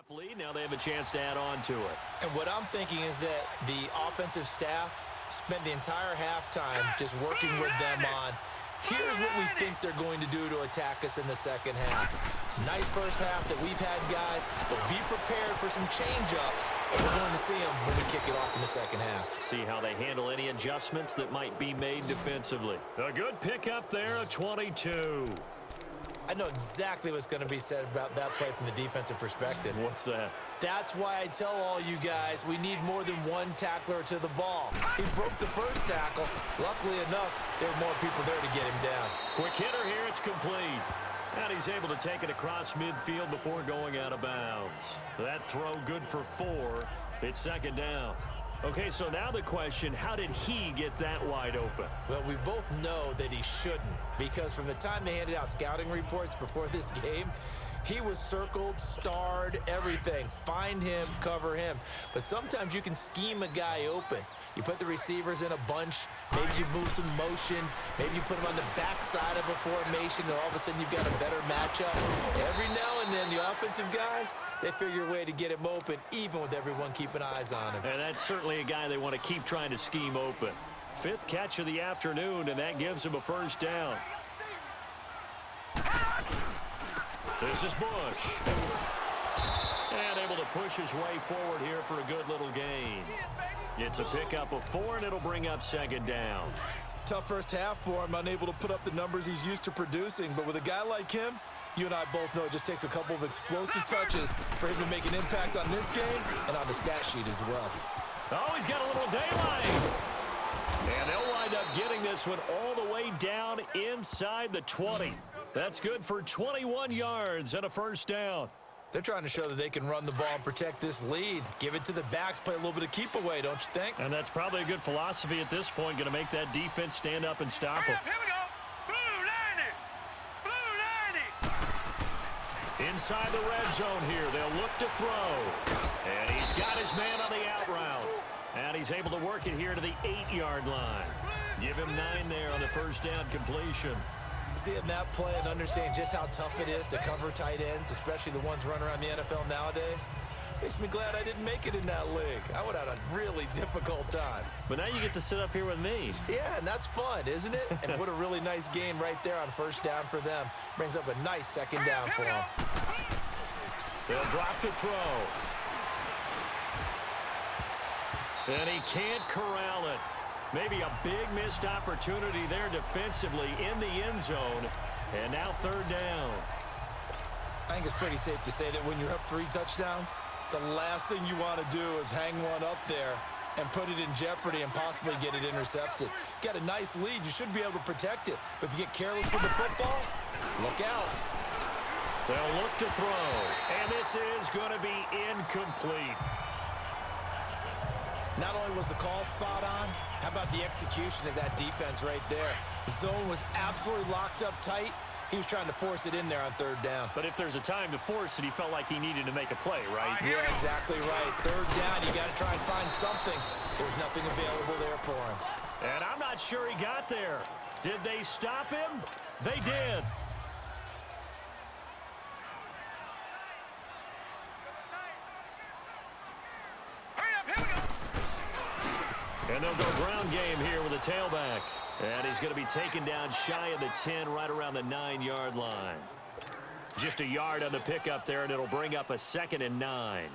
lead. Now they have a chance to add on to it. And what I'm thinking is that the offensive staff spent the entire halftime just working with them on, here's what we think they're going to do to attack us in the second half. Nice first half that we've had, guys, but be prepared for some change-ups. We're going to see them when we kick it off in the second half. See how they handle any adjustments that might be made defensively. A good pickup there, a 22. I know exactly what's going to be said about that play from the defensive perspective. What's that? That's why I tell all you guys we need more than one tackler to the ball. He broke the first tackle. Luckily enough, there were more people there to get him down. Quick hitter here, it's complete. And he's able to take it across midfield before going out of bounds. That throw good for 4. It's second down. Okay, so now the question, how did he get that wide open? Well, we both know that he shouldn't, because from the time they handed out scouting reports before this game, he was circled, starred, everything. Find him, cover him. But sometimes you can scheme a guy open. You put the receivers in a bunch, maybe you move some motion, maybe you put them on the backside of a formation, and all of a sudden you've got a better matchup. Every now and then, the offensive guys, they figure a way to get him open, even with everyone keeping eyes on him. And that's certainly a guy they want to keep trying to scheme open. 5th catch of the afternoon, and that gives him a first down. This is Bush. And able to push his way forward here for a good little gain. It's a pickup of 4, and it'll bring up second down. Tough first half for him, unable to put up the numbers he's used to producing. But with a guy like him, you and I both know it just takes a couple of explosive touches for him to make an impact on this game and on the stat sheet as well. Oh, he's got a little daylight. And they'll wind up getting this one all the way down inside the 20. That's good for 21 yards and a first down. They're trying to show that they can run the ball and protect this lead. Give it to the backs, play a little bit of keep away, don't you think? And that's probably a good philosophy at this point, going to make that defense stand up and stop them. Here we go. Blue 90. Inside the red zone here, they'll look to throw. And he's got his man on the out route. And he's able to work it here to the 8-yard line. Give him 9 there on the first down completion. Seeing that play and understanding just how tough it is to cover tight ends, especially the ones running around the NFL nowadays, makes me glad I didn't make it in that league. I would have had a really difficult time. But now you get to sit up here with me. Yeah, and that's fun, isn't it? And what a really nice gain right there on first down for them. Brings up a nice second down for them. They'll drop to throw. And he can't corral it. Maybe a big missed opportunity there defensively in the end zone. And now third down. I think it's pretty safe to say that when you're up 3 touchdowns, the last thing you want to do is hang one up there and put it in jeopardy and possibly get it intercepted. Got a nice lead. You should be able to protect it. But if you get careless with the football, look out. They'll look to throw. And this is going to be incomplete. Not only was the call spot on, how about the execution of that defense right there? The zone was absolutely locked up tight. He was trying to force it in there on third down. But if there's a time to force it, he felt like he needed to make a play, right? Yeah, exactly right. Third down, you got to try and find something. There's nothing available there for him. And I'm not sure he got there. Did they stop him? They did. And they'll go ground game here with a tailback. And he's going to be taken down shy of the 10, right around the 9-yard line. Just a yard on the pickup there, and it'll bring up a 2nd and 9.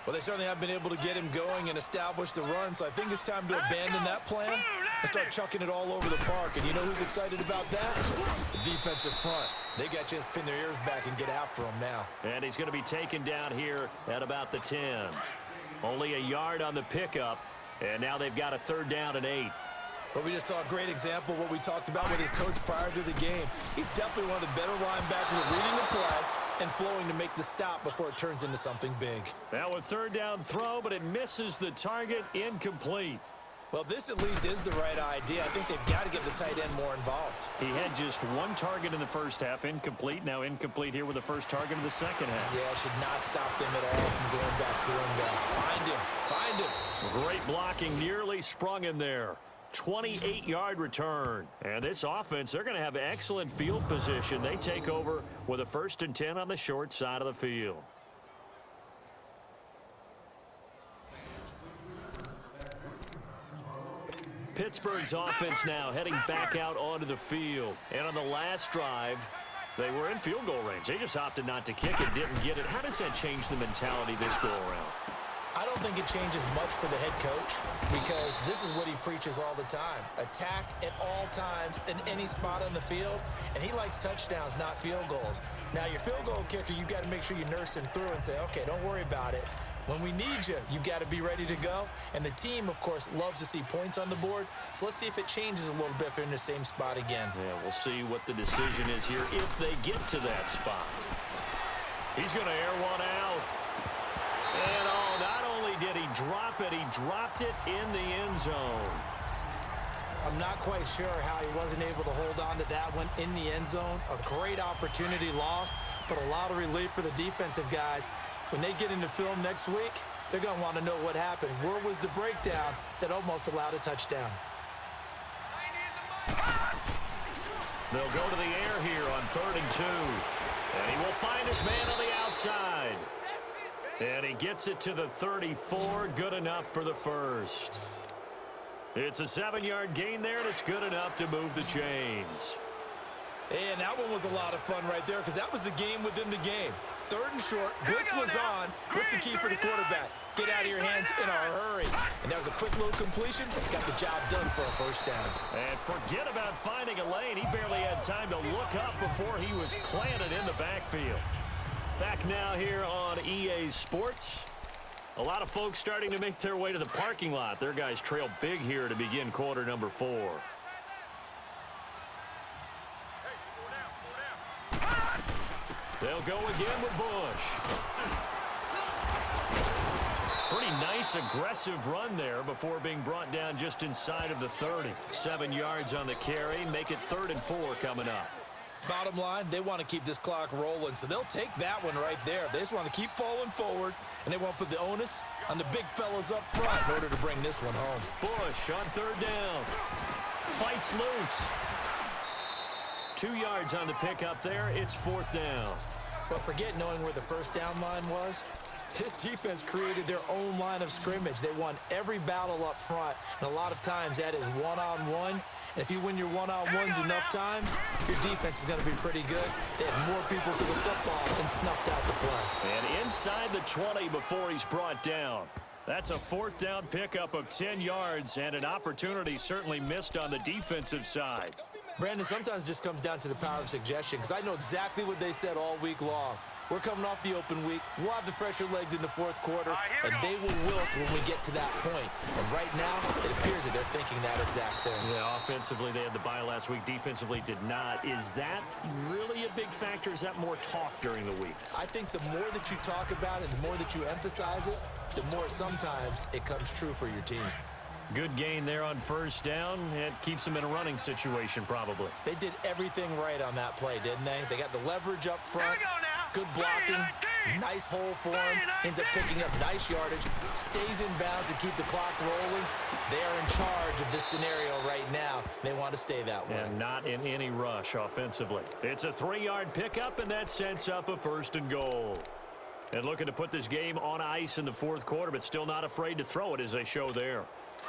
Well, they certainly have been able to get him going and establish the run, so I think it's time to abandon that plan and start chucking it all over the park. And you know who's excited about that? The defensive front. They got a chance to pin their ears back and get after him now. And he's going to be taken down here at about the 10. Only a yard on the pickup. And now they've got a 3rd down and 8. But we just saw a great example of what we talked about with his coach prior to the game. He's definitely one of the better linebackers at reading the play and flowing to make the stop before it turns into something big. Now a 3rd down throw, but it misses the target, incomplete. Well, this at least is the right idea. I think they've got to get the tight end more involved. He had just 1 target in the first half, incomplete. Now incomplete here with the first target of the second half. Yeah, should not stop them at all from going back to him. Find him. Find him. Great blocking, nearly sprung him there. 28-yard return. And this offense, they're going to have excellent field position. They take over with a 1st and 10 on the short side of the field. Pittsburgh's offense now heading back out onto the field. And on the last drive, they were in field goal range. They just opted not to kick it, didn't get it. How does that change the mentality this go-around? I don't think it changes much for the head coach because this is what he preaches all the time. Attack at all times in any spot on the field, and he likes touchdowns, not field goals. Now, your field goal kicker, you got to make sure you nurse him through and say, okay, don't worry about it. When we need you, you've got to be ready to go. And the team, of course, loves to see points on the board. So let's see if it changes a little bit if they're in the same spot again. Yeah, we'll see what the decision is here if they get to that spot. He's going to air one out. And, oh, not only did he drop it, he dropped it in the end zone. I'm not quite sure how he wasn't able to hold on to that one in the end zone. A great opportunity lost, but a lot of relief for the defensive guys. When they get into film next week, they're going to want to know what happened. Where was the breakdown that almost allowed a touchdown? They'll go to the air here on 3rd and 2. And he will find his man on the outside. And he gets it to the 34. Good enough for the first. It's a 7-yard gain there, and it's good enough to move the chains. And that one was a lot of fun right there because that was the game within the game. 3rd and short, blitz was on. What's the key for the quarterback? Get out of your hands in a hurry. And that was a quick little completion. Got the job done for a first down. And forget about finding a lane. He barely had time to look up before he was planted in the backfield. Back now here on EA Sports. A lot of folks starting to make their way to the parking lot. Their guys trail big here to begin quarter number 4. They'll go again with Bush. Pretty nice aggressive run there before being brought down just inside of the 30. 7 yards on the carry. Make it 3rd and 4 coming up. Bottom line, they want to keep this clock rolling, so they'll take that one right there. They just want to keep falling forward, and they want to put the onus on the big fellas up front in order to bring this one home. Bush on 3rd down. Fights loose. 2 yards on the pickup there. It's 4th down. But forget knowing where the first down line was. This defense created their own line of scrimmage. They won every battle up front, and a lot of times that is one-on-one. And if you win your one-on-ones enough times, your defense is going to be pretty good. They had more people to the football and snuffed out the play. And inside the 20 before he's brought down. That's a 4th down pickup of 10 yards and an opportunity certainly missed on the defensive side. Brandon, sometimes it just comes down to the power of suggestion because I know exactly what they said all week long. We're coming off the open week. We'll have the fresher legs in the 4th quarter, and they will wilt when we get to that point. And right now, it appears that they're thinking that exact thing. Yeah, offensively, they had the bye last week. Defensively, did not. Is that really a big factor? Is that more talk during the week? I think the more that you talk about it, the more that you emphasize it, the more sometimes it comes true for your team. Good gain there on 1st down. It keeps them in a running situation, probably. They did everything right on that play, didn't they? They got the leverage up front. Good blocking, nice hole for him, ends up picking up nice yardage, stays in bounds and keep the clock rolling. They are in charge of this scenario right now. They want to stay that way. And not in any rush offensively. It's a 3-yard pickup, and that sets up a 1st and goal. And looking to put this game on ice in the 4th quarter, but still not afraid to throw it as they show there.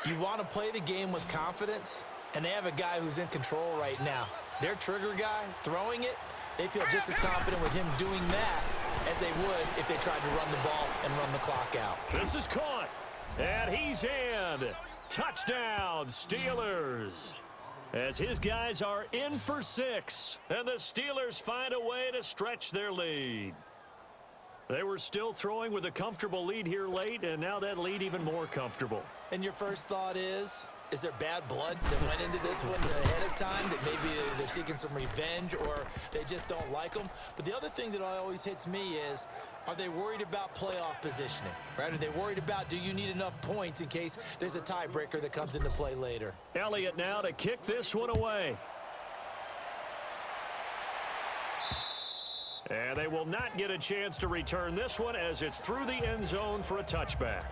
You want to play the game with confidence, and they have a guy who's in control right now. Their trigger guy throwing it, they feel just as confident with him doing that as they would if they tried to run the ball and run the clock out. This is caught, and he's in. Touchdown, Steelers. As his guys are in for 6, and the Steelers find a way to stretch their lead. They were still throwing with a comfortable lead here late, and now that lead even more comfortable. And your first thought is there bad blood that went into this one ahead of time, that maybe they're seeking some revenge or they just don't like them? But the other thing that always hits me is, are they worried about playoff positioning? Right? Are they worried about, do you need enough points in case there's a tiebreaker that comes into play later? Elliott now to kick this one away. And they will not get a chance to return this one as it's through the end zone for a touchback.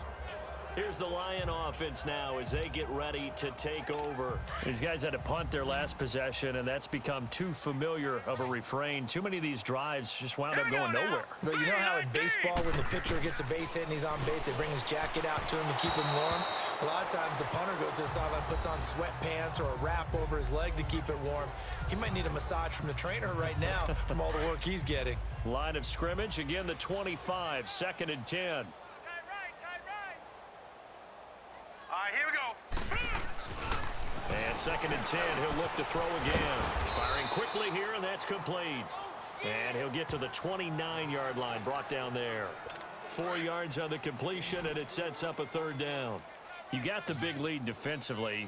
Here's the Lion offense now as they get ready to take over. These guys had to punt their last possession, and that's become too familiar of a refrain. Too many of these drives just wound up going nowhere. But you know how in baseball, when the pitcher gets a base hit and he's on base, they bring his jacket out to him to keep him warm? A lot of times the punter goes to the sideline, puts on sweatpants or a wrap over his leg to keep it warm. He might need a massage from the trainer right now from all the work he's getting. Line of scrimmage, again the 25, 2nd and 10. Tight right. All right, here we go. And 2nd and 10, he'll look to throw again. Firing quickly here, and that's complete. And he'll get to the 29-yard line, brought down there. 4 yards on the completion, and it sets up a 3rd down. You got the big lead defensively.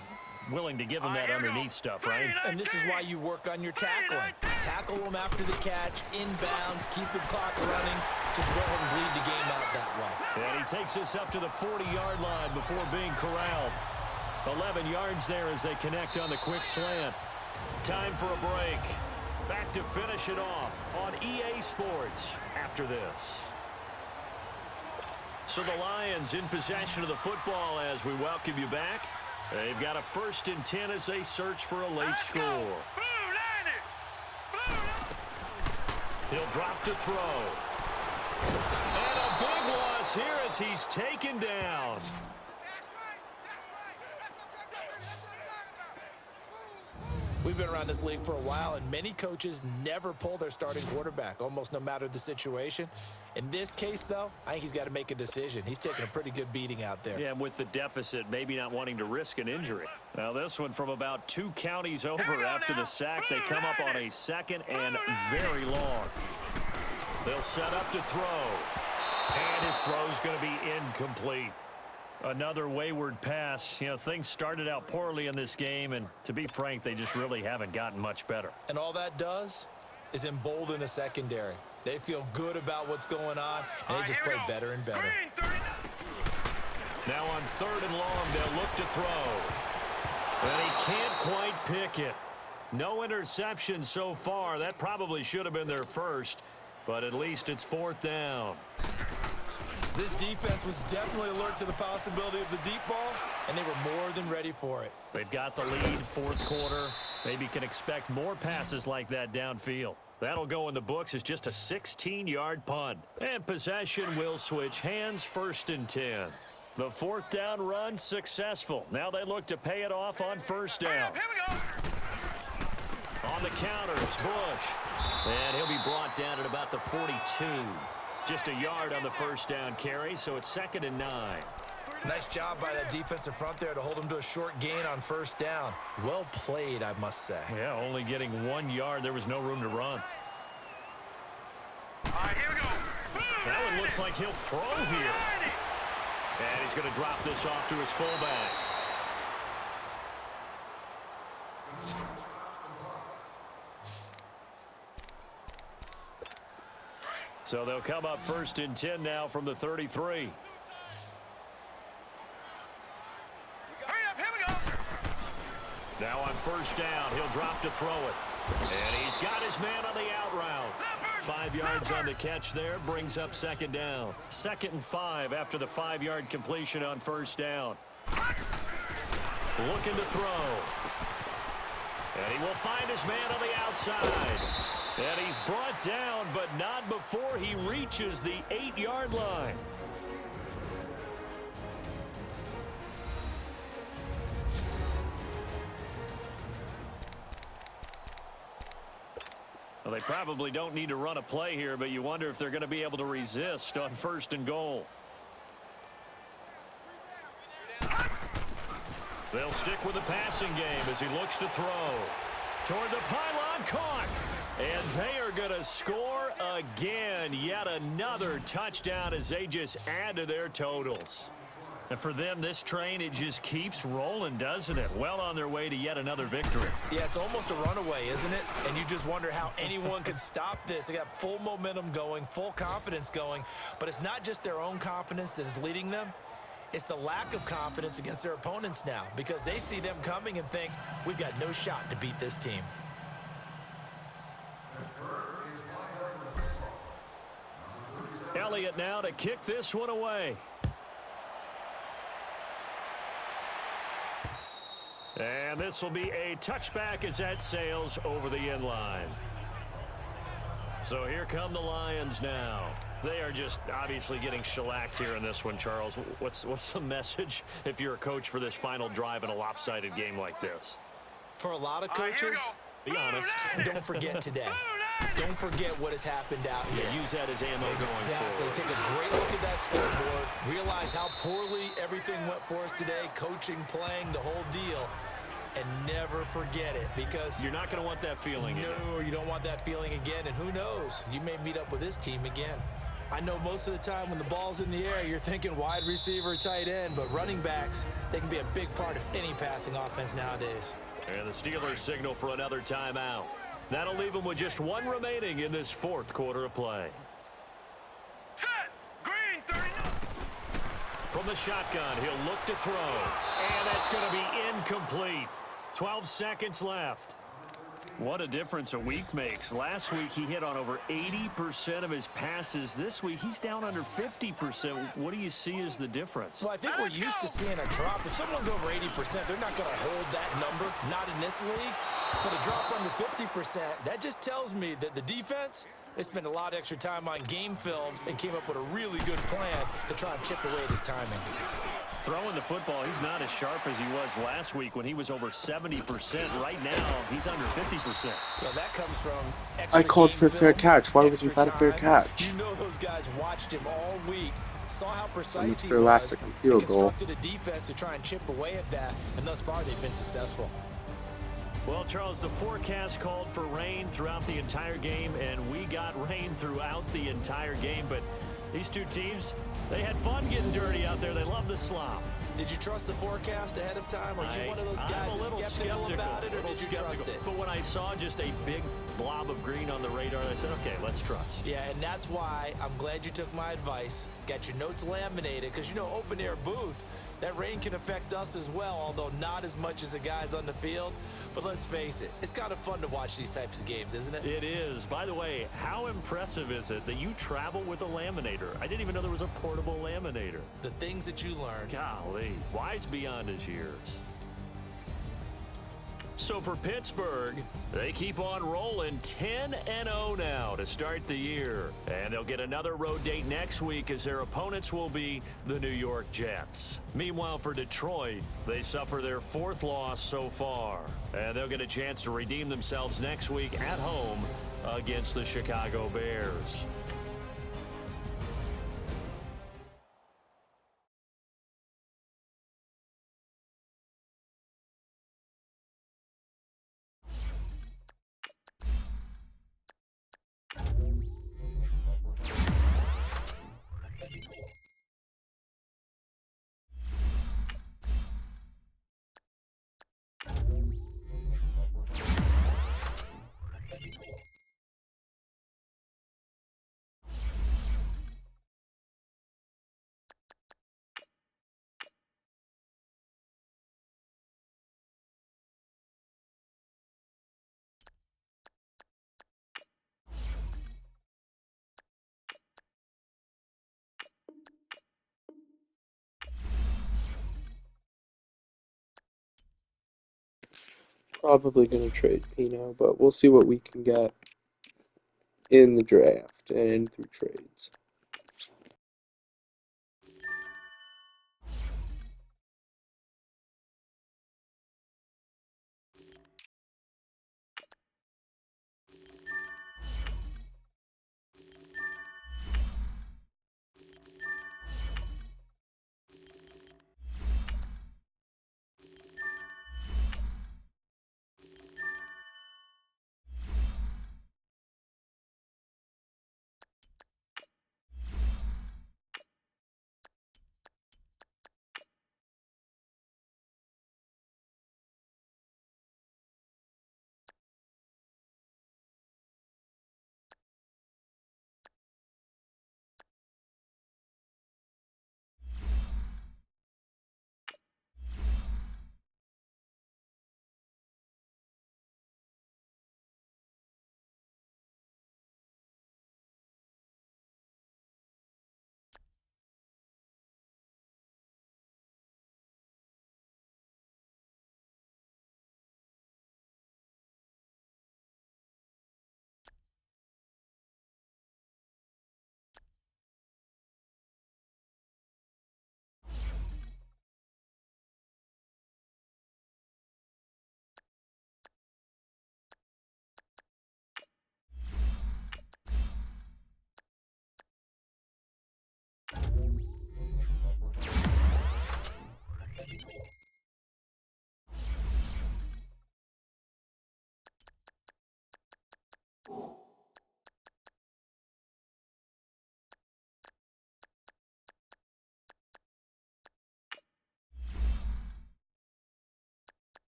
Willing to give him that underneath stuff, right? And this is why you work on your tackling. Tackle them after the catch, inbounds, keep the clock running. Just go ahead and bleed the game out that way. And he takes us up to the 40-yard line before being corralled. 11 yards there as they connect on the quick slant. Time for a break. Back to finish it off on EA Sports after this. So the Lions in possession of the football as we welcome you back. They've got a 1st and 10 as they search for a late score. He'll drop to throw. And a big loss here as he's taken down. We've been around this league for a while, and many coaches never pull their starting quarterback, almost no matter the situation. In this case, though, I think he's got to make a decision. He's taking a pretty good beating out there. Yeah, and with the deficit, maybe not wanting to risk an injury. Now, this one from about 2 counties over after the sack. They come up on a 2nd and very long. They'll set up to throw. And his throw's going to be incomplete. Another wayward pass. You know, things started out poorly in this game, and to be frank, they just really haven't gotten much better. And all that does is embolden a secondary. They feel good about what's going on, and they just play better and better. Now on 3rd and long, they'll look to throw. And he can't quite pick it. No interception so far. That probably should have been their first, but at least it's 4th down. This defense was definitely alert to the possibility of the deep ball, and they were more than ready for it. They've got the lead, 4th quarter. Maybe can expect more passes like that downfield. That'll go in the books as just a 16-yard punt. And possession will switch hands, 1st and 10. The 4th down run successful. Now they look to pay it off on 1st down. Here we go. On the counter, it's Bush. And he'll be brought down at about the 42. Just a yard on the 1st down carry, so it's 2nd and 9. Nice job by that defensive front there to hold him to a short gain on 1st down. Well played, I must say. Yeah, only getting 1 yard. There was no room to run. All right, here we go. That one looks like he'll throw here. And he's going to drop this off to his fullback. So they'll come up 1st and 10 now from the 33. Hurry up, here we go. Now on 1st down, he'll drop to throw it. And he's got his man on the out route. 5 yards on the catch there, brings up 2nd down. 2nd and 5 after the 5-yard completion on 1st down. Looking to throw. And he will find his man on the outside. And he's brought down, but not before he reaches the 8-yard line. Well, they probably don't need to run a play here, but you wonder if they're going to be able to resist on 1st and goal. They'll stick with the passing game as he looks to throw. Toward the pylon, caught. And they are going to score again. Yet another touchdown as they just add to their totals. And for them, this train, it just keeps rolling, doesn't it? Well on their way to yet another victory. Yeah, it's almost a runaway, isn't it? And you just wonder how anyone could stop this. They got full momentum going, full confidence going. But it's not just their own confidence that is leading them. It's the lack of confidence against their opponents now, because they see them coming and think, we've got no shot to beat this team. Elliott now to kick this one away. And this will be a touchback as that sails over the end line. So here come the Lions now. They are just obviously getting shellacked here in this one, Charles. What's the message if you're a coach for this final drive in a lopsided game like this? For a lot of coaches, Be honest. don't forget today. Don't forget what has happened out here. Yeah, use that as ammo going Exactly. forward. Take a great look at that scoreboard. Realize how poorly everything went for us today. Coaching, playing, the whole deal. And never forget it, because You're not going to want that feeling again. no, you don't want that feeling again. And who knows? You may meet up with this team again. I know most of the time when the ball's in the air, you're thinking wide receiver, tight end, but running backs, they can be a big part of any passing offense nowadays. And the Steelers signal for another timeout. That'll leave them with just one remaining in this fourth quarter of play. Set. Green, 39. From the shotgun, he'll look to throw. And that's going to be incomplete. 12 seconds left. What a difference a week makes. Last week, he hit on over 80% of his passes. This week, he's down under 50%. What do you see as the difference? Well, I think we're used to seeing a drop. If someone's over 80%, they're not going to hold that number, not in this league. But a drop under 50%, that just tells me that the defense, they spent a lot of extra time on game films and came up with a really good plan to try and chip away at his timing. Throwing the football, he's not as sharp as he was last week when he was over 70%. Right now, he's under 50%. Well, that comes from extra I called game for a fair film, catch. Why extra wasn't that a fair time. catch? You know those guys watched him all week, saw how precise he their was, last second field and goal. constructed a defense to try and chip away at that, and thus far they've been successful. Well, Charles, the forecast called for rain throughout the entire game, and we got rain throughout the entire game. But these two teams, they had fun getting dirty out there. They love the slop. Did you trust the forecast ahead of time? Are you one of those I'm guys a little that's skeptical about it, or did you trust it? But when I saw just a big blob of green on the radar, I said, okay, let's trust. Yeah, and that's why I'm glad you took my advice. Got your notes laminated, because, you know, open air booth, that rain can affect us as well, although not as much as the guys on the field. But let's face it, it's kind of fun to watch these types of games, isn't it? It is. By the way, how impressive is it that you travel with a laminator? I didn't even know there was a portable laminator. The things that you learn. Golly, wise beyond his years. So for Pittsburgh, they keep on rolling 10-0 now to start the year. And they'll get another road date next week as their opponents will be the New York Jets. Meanwhile, for Detroit, they suffer their fourth loss so far. And they'll get a chance to redeem themselves next week at home against the Chicago Bears. Probably going to trade Pino, but we'll see what we can get in the draft and through trades.